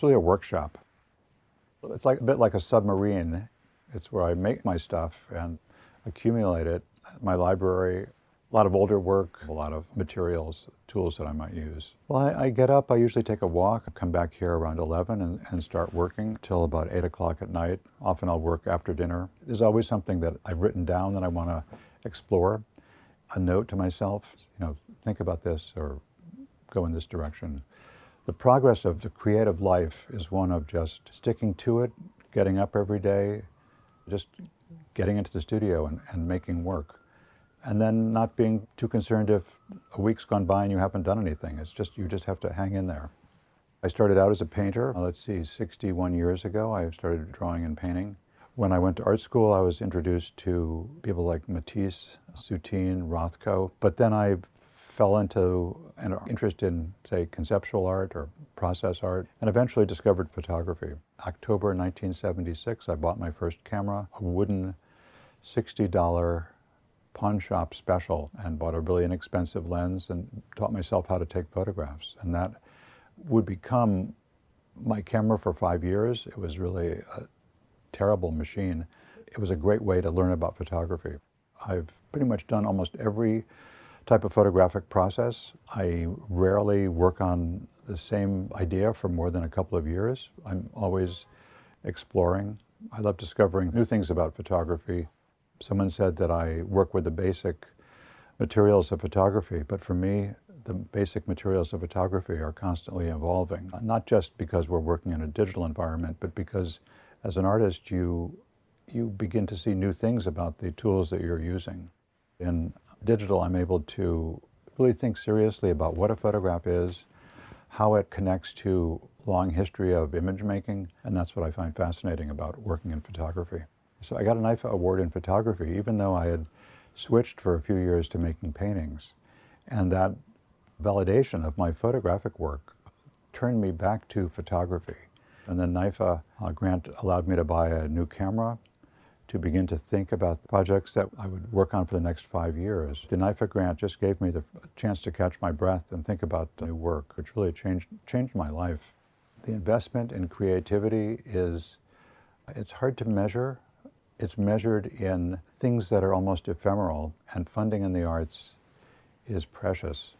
It's really a workshop. It's like a bit like a submarine. It's where I make my stuff and accumulate it. My library, a lot of older work, a lot of materials, tools that I might use. Well, I get up, I usually take a walk, come back here around 11 and start working till about 8 o'clock at night. Often I'll work after dinner. There's always something that I've written down that I want to explore. A note to myself, think about this or go in this direction. The progress of the creative life is one of just sticking to it, getting up every day, just getting into the studio and making work. And then not being too concerned if a week's gone by and you haven't done anything. It's just, you just have to hang in there. I started out as a painter, 61 years ago, I started drawing and painting. When I went to art school, I was introduced to people like Matisse, Soutine, Rothko, but then I fell into an interest in, say, conceptual art or process art, and eventually discovered photography. October 1976, I bought my first camera, a wooden $60 pawn shop special, and bought a really inexpensive lens and taught myself how to take photographs. And that would become my camera for 5 years. It was really a terrible machine. It was a great way to learn about photography. I've pretty much done almost every type of photographic process. I rarely work on the same idea for more than a couple of years. I'm always exploring. I love discovering new things about photography. Someone said that I work with the basic materials of photography, but for me, the basic materials of photography are constantly evolving. Not just because we're working in a digital environment, but because as an artist, you begin to see new things about the tools that you're using. In digital, I'm able to really think seriously about what a photograph is, how it connects to long history of image making, and that's what I find fascinating about working in photography. So I got an NYFA award in photography, even though I had switched for a few years to making paintings. And that validation of my photographic work turned me back to photography. And then NYFA grant allowed me to buy a new camera to begin to think about projects that I would work on for the next 5 years. The NYFA grant just gave me the chance to catch my breath and think about new work, which really changed my life. The investment in creativity it's hard to measure. It's measured in things that are almost ephemeral, and funding in the arts is precious.